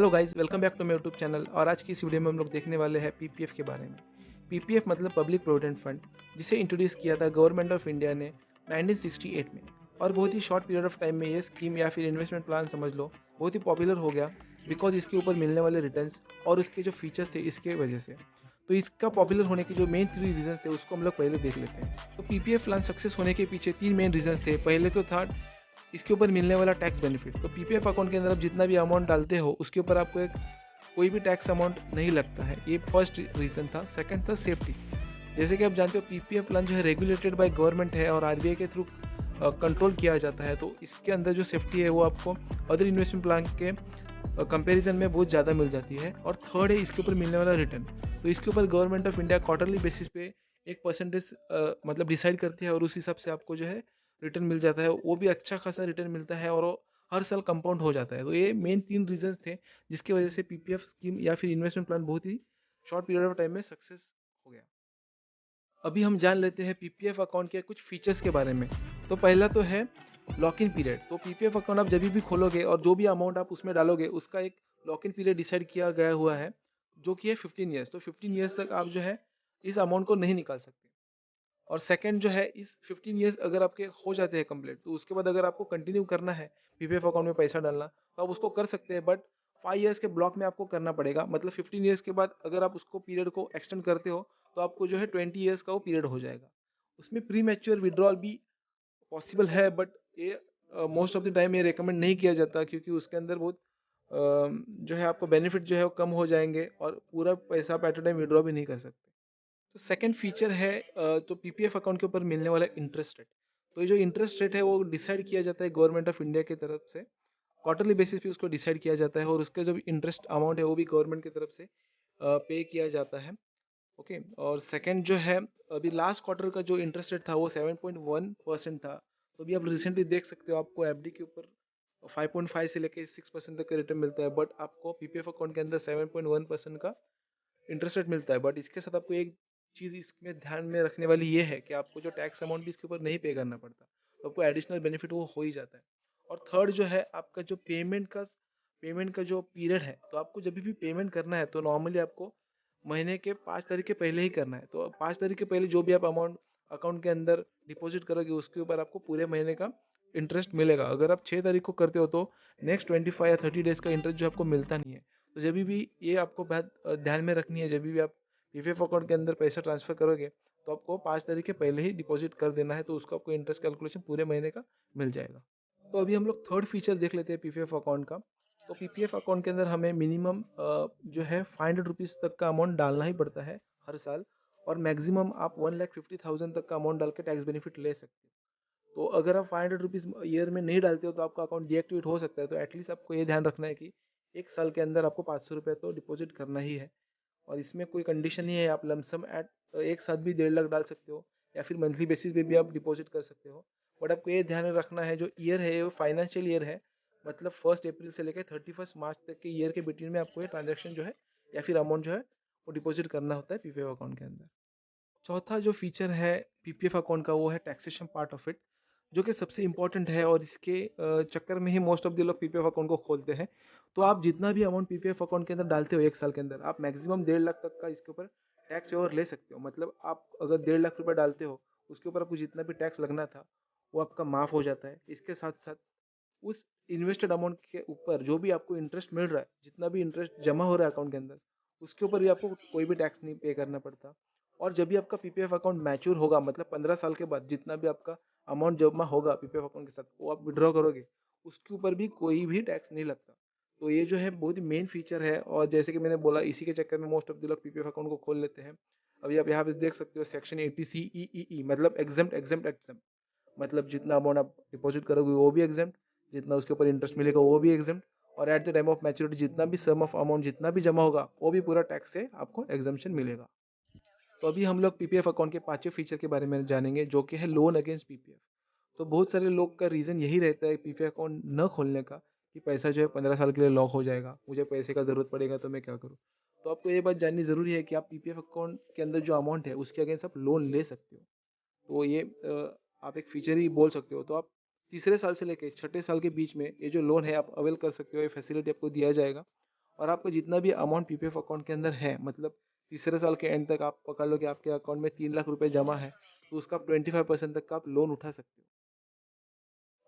Hello guys, welcome back to my YouTube channel. और आज की इस वीडियो में हम लोग देखने वाले हैं पीपीएफ के बारे में। पीपीएफ मतलब पब्लिक प्रोविडेंट फंड, जिसे इंट्रोड्यूस किया था गवर्नमेंट ऑफ इंडिया ने 1968 में। और बहुत ही शॉर्ट पीरियड ऑफ टाइम में ये स्कीम या फिर इन्वेस्टमेंट प्लान समझ लो बहुत ही पॉपुलर हो गया, बिकॉज इसके ऊपर मिलने वाले रिटर्न्स और उसके जो फीचर्स थे इसके वजह से। तो इसका पॉपुलर होने के जो मेन 3 रीजन थे उसको हम लोग पहले देख लेते हैं। तो पीपीएफ प्लान सक्सेस होने के पीछे 3 मेन रीजन थे। पहले तो था इसके ऊपर मिलने वाला टैक्स बेनिफिट। तो पीपीएफ अकाउंट के अंदर आप जितना भी अमाउंट डालते हो उसके ऊपर आपको एक कोई भी टैक्स अमाउंट नहीं लगता है। ये फर्स्ट रीज़न था। सेकंड था सेफ्टी। जैसे कि आप जानते हो पीपीएफ प्लान जो है रेगुलेटेड बाय गवर्नमेंट है और आरबीआई के थ्रू कंट्रोल किया जाता है। तो इसके अंदर जो सेफ्टी है वो आपको अदर इन्वेस्टमेंट प्लान के कंपैरिजन में बहुत ज़्यादा मिल जाती है। और थर्ड है इसके ऊपर मिलने वाला रिटर्न। तो इसके ऊपर government of India quarterly basis पे एक परसेंटेज मतलब डिसाइड करती है और उस हिसाब से आपको जो है रिटर्न मिल जाता है। वो भी अच्छा खासा रिटर्न मिलता है और वो हर साल कंपाउंड हो जाता है। तो ये मेन 3 रीजन थे जिसकी वजह से पीपीएफ स्कीम या फिर इन्वेस्टमेंट प्लान बहुत ही शॉर्ट पीरियड ऑफ टाइम में सक्सेस हो गया। अभी हम जान लेते हैं पीपीएफ अकाउंट के कुछ फीचर्स के बारे में। तो पहला तो है लॉक इन पीरियड। तो पीपीएफ अकाउंट आप जब भी खोलोगे और जो भी अमाउंट आप उसमें डालोगे उसका एक लॉक इन पीरियड डिसाइड किया गया हुआ है, जो कि है 15 ईयर्स। तो 15 ईयर्स तक आप जो है इस अमाउंट को नहीं निकाल सकते। और सेकंड जो है इस 15 ईयर्स अगर आपके हो जाते हैं कंप्लीट, तो उसके बाद अगर आपको कंटिन्यू करना है पीपीएफ अकाउंट में पैसा डालना, तो आप उसको कर सकते हैं। बट 5 ईयर्स के ब्लॉक में आपको करना पड़ेगा। मतलब 15 ईयर्स के बाद अगर आप उसको पीरियड को एक्सटेंड करते हो तो आपको जो है 20 ईयर्स का वो पीरियड हो जाएगा। उसमें प्री मैच्योर विड्रॉल भी पॉसिबल है, बट ये मोस्ट ऑफ द टाइम ये रिकमेंड नहीं किया जाता, क्योंकि उसके अंदर बहुत जो है आपको बेनिफिट जो है वो कम हो जाएंगे और पूरा पैसा आप एट अ टाइम विड्रॉ भी नहीं कर सकते। तो सेकंड फीचर है तो पीपीएफ अकाउंट के ऊपर मिलने वाला इंटरेस्ट रेट। तो ये जो इंटरेस्ट रेट है वो डिसाइड किया जाता है गवर्नमेंट ऑफ इंडिया की तरफ से। क्वार्टरली बेसिस पे उसको डिसाइड किया जाता है और उसका जो इंटरेस्ट अमाउंट है वो भी गवर्नमेंट की तरफ से पे किया जाता है। ओके। और सेकंड जो है अभी लास्ट क्वार्टर का जो इंटरेस्ट रेट था वो 7.1% था। तो अभी आप रिसेंटली देख सकते हो आपको एफडी के ऊपर 5.5 से लेके 6% तक का रिटर्न मिलता है, बट आपको पीपीएफ अकाउंट के अंदर 7.1% का इंटरेस्ट रेट मिलता है। बट इसके साथ आपको एक चीज़ इसमें ध्यान में रखने वाली ये है कि आपको जो टैक्स अमाउंट भी इसके ऊपर नहीं पे करना पड़ता, तो आपको एडिशनल बेनिफिट वो हो ही जाता है। और थर्ड जो है आपका जो पेमेंट का जो पीरियड है, तो आपको जब भी पेमेंट करना है तो नॉर्मली आपको महीने के 5 तारीख के पहले ही करना है। तो 5 तारीख के पहले जो भी आप अमाउंट अकाउंट के अंदर डिपॉजिट करोगे उसके ऊपर आपको पूरे महीने का इंटरेस्ट मिलेगा। अगर आप 6 तारीख को करते हो तो नेक्स्ट 25 या 30 डेज का इंटरेस्ट जो आपको मिलता नहीं है। तो जब भी ये आपको बात ध्यान में रखनी है, जब भी आप पीपीएफ अकाउंट के अंदर पैसा ट्रांसफर करोगे तो आपको 5 तारीख के पहले ही डिपॉजिट कर देना है, तो उसको आपको इंटरेस्ट कैलकुलेशन पूरे महीने का मिल जाएगा। तो अभी हम लोग थर्ड फीचर देख लेते हैं पीपीएफ अकाउंट का। तो पीपीएफ अकाउंट के अंदर हमें मिनिमम जो है 500 रुपीज़ तक का अमाउंट डालना ही पड़ता है हर साल। और मैक्सिमम आप 1,50,000 तक का अमाउंट डाल के टैक्स बेनिफिट ले सकते हो। तो अगर आप 500 रुपीज़ ईयर में नहीं डालते हो तो आपका अकाउंट डीएक्टिवेट हो सकता है। तो एटलीस्ट आपको ये ध्यान रखना है कि एक साल के अंदर आपको 500 रुपये तो डिपॉजिट करना ही है। और इसमें कोई कंडीशन नहीं है, आप लमसम एट एक साथ भी 1.5 लाख डाल सकते हो या फिर मंथली बेसिस पे भी आप डिपॉजिट कर सकते हो। बट आपको ये ध्यान में रखना है जो ईयर है वो फाइनेंशियल ईयर है। मतलब 1 अप्रैल से लेकर 31 मार्च तक के ईयर के बिटवीन में आपको ये ट्रांजेक्शन जो है या फिर अमाउंट जो है वो डिपॉजिट करना होता है पीपीएफ अकाउंट के अंदर। चौथा जो फीचर है पीपीएफ अकाउंट का वो है टैक्सेशन पार्ट ऑफ इट, जो कि सबसे इम्पोर्टेंट है। और इसके चक्कर में ही मोस्ट ऑफ द लोग पीपीएफ अकाउंट को खोलते हैं। तो आप जितना भी अमाउंट पीपीएफ अकाउंट के अंदर डालते हो एक साल के अंदर, आप मैक्सिमम 1.5 लाख तक का इसके ऊपर टैक्स वेवर ले सकते हो। मतलब आप अगर 1.5 लाख रुपए डालते हो उसके ऊपर आपको जितना भी टैक्स लगना था वो आपका माफ हो जाता है। इसके साथ साथ उस इन्वेस्टेड अमाउंट के ऊपर जो भी आपको इंटरेस्ट मिल रहा है, जितना भी इंटरेस्ट जमा हो रहा है अकाउंट के अंदर, उसके ऊपर भी आपको कोई भी टैक्स नहीं पे करना पड़ता। और जब भी आपका पीपीएफ अकाउंट मैच्योर होगा, मतलब 15 साल के बाद जितना भी आपका अमाउंट जमा होगा पीपीएफ अकाउंट के साथ वो आप विड्रॉ करोगे, उसके ऊपर भी कोई भी टैक्स नहीं लगता। तो ये जो है बहुत ही मेन फीचर है। और जैसे कि मैंने बोला इसी के चक्कर में मोस्ट ऑफ द लोग पीपीएफ अकाउंट को खोल लेते हैं। अभी आप यहाँ पे देख सकते हो सेक्शन 80 CEEE मतलब एग्जेम्प्ट एग्जेम्प्ट एग्जेम्प्ट। मतलब जितना अमाउंट आप डिपॉजिट करोगे वो भी एग्जेम्प्ट, जितना उसके ऊपर इंटरेस्ट मिलेगा वो भी एग्जेम्प्ट, और at the time of maturity जितना भी सम ऑफ अमाउंट जितना भी जमा होगा वो भी पूरा टैक्स से आपको एग्जाम्पशन मिलेगा। तो अभी हम लोग पीपीएफ अकाउंट के पांचवें फीचर के बारे में जानेंगे, जो कि है लोन अगेंस्ट पीपीएफ। तो बहुत सारे लोग का रीज़न यही रहता है पीपीएफ अकाउंट न खोलने का कि पैसा जो है 15 साल के लिए लॉक हो जाएगा, मुझे पैसे का ज़रूरत पड़ेगा तो मैं क्या करूँ। तो आपको ये बात जाननी ज़रूरी है कि आप पीपीएफ अकाउंट के अंदर जो अमाउंट है उसके अगेंस्ट आप लोन ले सकते हो। तो ये आप एक फीचर ही बोल सकते हो। तो आप तीसरे साल से लेकर छठे साल के बीच में ये जो लोन है आप अवेल कर सकते हो, ये फैसिलिटी आपको दिया जाएगा। और आपका जितना भी अमाउंट पीपीएफ अकाउंट के अंदर है, मतलब तीसरे साल के एंड तक आप पकड़ लो कि आपके अकाउंट में 3 लाख रुपए जमा है, तो उसका 25% तक का आप लोन उठा सकते हो।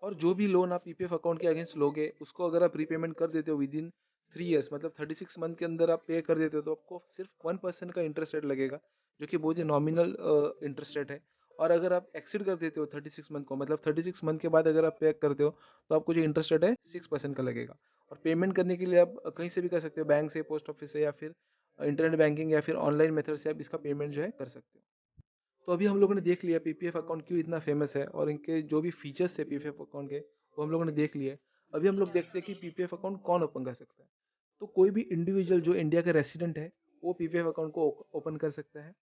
और जो भी लोन आप पीपीएफ अकाउंट के अगेंस्ट लोगे, उसको अगर आप रीपेमेंट कर देते हो विद इन 3 ईयर्स, मतलब 36 मंथ के अंदर आप पे कर देते हो, तो आपको सिर्फ 1% का इंटरेस्ट रेट लगेगा, जो कि बहुत ही नॉमिनल इंटरेस्ट रेट है। और अगर आप एक्सीड कर देते हो 36 मंथ को, मतलब 36 मंथ के बाद अगर आप पे करते हो, तो आपको जो इंटरेस्ट रेट है 6% का लगेगा। और पेमेंट करने के लिए आप कहीं से भी कर सकते हो, बैंक से, पोस्ट ऑफिस से, या फिर इंटरनेट बैंकिंग, या फिर ऑनलाइन मेथड से आप इसका पेमेंट जो है कर सकते हो। तो अभी हम लोगों ने देख लिया पीपीएफ अकाउंट क्यों इतना फेमस है, और इनके जो भी फीचर्स थे पीपीएफ अकाउंट के, वो हम लोगों ने देख लिए। अभी हम लोग देखते हैं कि पीपीएफ अकाउंट कौन ओपन कर सकता है। तो कोई भी इंडिविजुअल जो इंडिया का रेसिडेंट है, वो पीपीएफ अकाउंट को ओपन कर सकता है।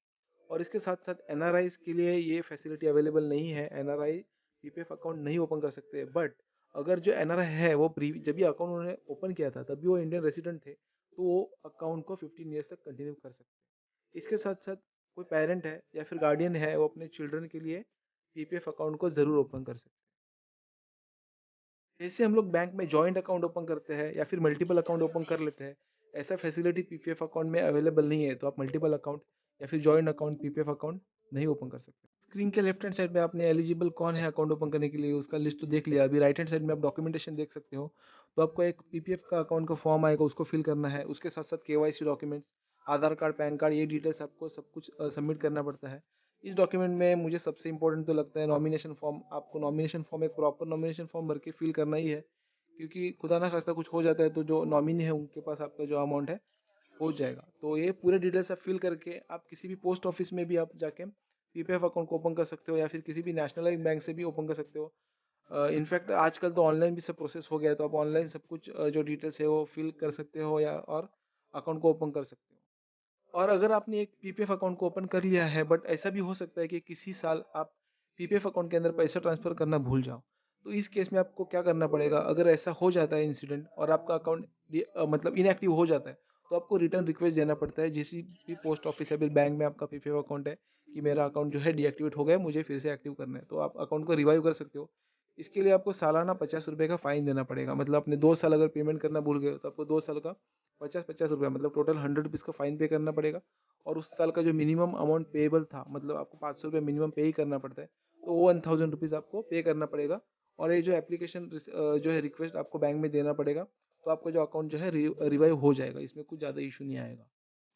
और इसके साथ साथ एनआरआईज के लिए ये फैसिलिटी अवेलेबल नहीं है, एनआरआई पीपीएफ अकाउंट नहीं ओपन कर सकते। बट अगर जो एनआरआई है वो जब ये अकाउंट उन्होंने ओपन किया था तभी वो इंडियन रेसिडेंट थे, तो वो अकाउंट को 15 ईयर्स तक कंटिन्यू कर सकते हैं। इसके साथ साथ कोई पेरेंट है या फिर गार्डियन है, वो अपने चिल्ड्रन के लिए पीपीएफ अकाउंट को ज़रूर ओपन कर सकते हैं। जैसे हम लोग बैंक में जॉइंट अकाउंट ओपन करते हैं या फिर मल्टीपल अकाउंट ओपन कर लेते हैं, ऐसा फैसिलिटी पीपीएफ अकाउंट में अवेलेबल नहीं है, तो आप मल्टीपल अकाउंट या फिर जॉइंट अकाउंट पीपीएफ अकाउंट नहीं ओपन कर सकते। स्क्रीन के लेफ्ट हैंड साइड में आपने एलिजिबल कौन है अकाउंट ओपन करने के लिए उसका लिस्ट तो देख लिया। अभी राइट हैंड साइड में आप डॉक्यूमेंटेशन देख सकते हो। तो आपको एक पीपीएफ का अकाउंट का फॉर्म आएगा, उसको फिल करना है। उसके साथ साथ केवाईसी डॉक्यूमेंट्स, आधार कार्ड, पैन कार्ड, ये डिटेल्स आपको सब कुछ सबमिट करना पड़ता है। इस डॉक्यूमेंट में मुझे सबसे इंपॉर्टेंट तो लगता है नॉमिनेशन फॉर्म। आपको नॉमिनेशन फॉर्म, एक प्रॉपर नॉमिनेशन फॉर्म भर के फिल करना ही है, क्योंकि खुदा ना खास्ता कुछ हो जाता है तो जो नॉमिनी है उनके पास आपका जो अमाउंट है पहुंच जाएगा। तो ये पूरे डिटेल्स आप फिल करके आप किसी भी पोस्ट ऑफिस में भी आप जाके पीपीएफ अकाउंट को ओपन कर सकते हो, या फिर किसी भी नेशनलाइज बैंक से भी ओपन कर सकते हो। इनफैक्ट आजकल तो ऑनलाइन भी सब प्रोसेस हो गया है, तो आप ऑनलाइन सब कुछ जो डिटेल्स है वो फिल कर सकते हो, या और अकाउंट को ओपन कर सकते हो। और अगर आपने एक पीपीएफ अकाउंट को ओपन कर लिया है, बट ऐसा भी हो सकता है कि किसी साल आप पीपीएफ अकाउंट के अंदर पैसा ट्रांसफर करना भूल जाओ, तो इस केस में आपको क्या करना पड़ेगा। अगर ऐसा हो जाता है इंसिडेंट और आपका अकाउंट मतलब इनएक्टिव हो जाता है, तो आपको रिटर्न रिक्वेस्ट देना पड़ता है जिस भी पोस्ट ऑफिस या फिर बैंक में आपका पीपीएफ अकाउंट है, कि मेरा अकाउंट जो है डीएक्टिवेट हो गया है, मुझे फिर से एक्टिव करना है। तो आप अकाउंट को रिवाइव कर सकते हो। इसके लिए आपको सालाना 50 रुपये का फाइन देना पड़ेगा। मतलब आपने 2 साल अगर पेमेंट करना भूल गए, तो आपको 2 साल का 50-50 रुपया, मतलब टोटल 100 रुपीज़ का फाइन पे करना पड़ेगा। और उस साल का जो मिनिमम अमाउंट पेएबल था, मतलब आपको 500 रुपये मिनिमम पे ही करना पड़ता है, तो वो 1000 रुपीज़ आपको पे करना पड़ेगा। और ये जो एप्लीकेशन जो है रिक्वेस्ट आपको बैंक में देना पड़ेगा, तो आपका जो अकाउंट जो है रिवाइव हो जाएगा। इसमें कुछ ज़्यादा इशू नहीं आएगा।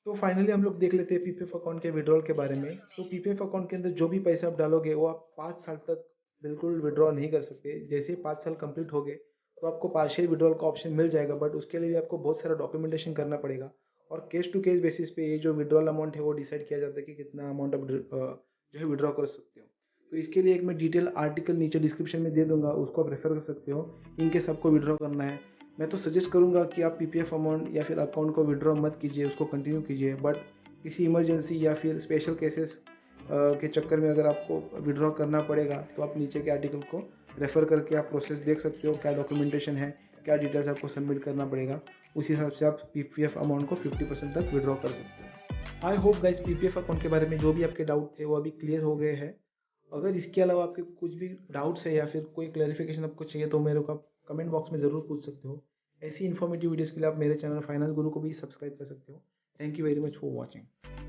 तो फाइनली हम लोग देख लेते हैं पीपीएफ अकाउंट के विड्रॉल के बारे में। तो पीपीएफ अकाउंट के अंदर जो भी पैसा आप डालोगे, वो आप 5 साल तक बिल्कुल विड्रॉ नहीं कर सकते। जैसे ही 5 साल कंप्लीट हो गए, तो आपको पार्शियल विड्रॉल का ऑप्शन मिल जाएगा, बट उसके लिए भी आपको बहुत सारा डॉक्यूमेंटेशन करना पड़ेगा। और केस टू केस बेसिस पे ये जो विड्रॉल अमाउंट है वो डिसाइड किया जाता है कि कितना अमाउंट आप जो है विड्रॉ कर सकते हो। तो इसके लिए एक मैं डिटेल आर्टिकल नीचे डिस्क्रिप्शन में दे दूंगा, उसको आप रेफर कर सकते हो इन केस आपको विड्रॉ करना है। मैं तो सजेस्ट करूंगा कि आप पीपीएफ अमाउंट या फिर अकाउंट को विड्रॉ मत कीजिए, उसको कंटिन्यू कीजिए। बट किसी इमरजेंसी या फिर स्पेशल केसेस के चक्कर में अगर आपको विड्रॉ करना पड़ेगा, तो आप नीचे के आर्टिकल को रेफर करके आप प्रोसेस देख सकते हो, क्या डॉक्यूमेंटेशन है, क्या डिटेल्स आपको सबमिट करना पड़ेगा। उसी हिसाब से आप पीपीएफ अमाउंट को 50% तक विड्रॉ कर सकते हो। I hope guys PPF account के बारे में जो भी आपके डाउट थे वो अभी क्लियर हो गए हैं। अगर इसके अलावा आपके कुछ भी डाउट्स है या फिर कोई क्लैरिफिकेशन आपको चाहिए, तो मेरे को आप कमेंट बॉक्स में ज़रूर पूछ सकते हो। ऐसी इन्फॉर्मेटिव वीडियोज़ के लिए आप मेरे चैनल फाइनेंस गुरु को भी सब्सक्राइब कर सकते हो। Thank you very much for watching.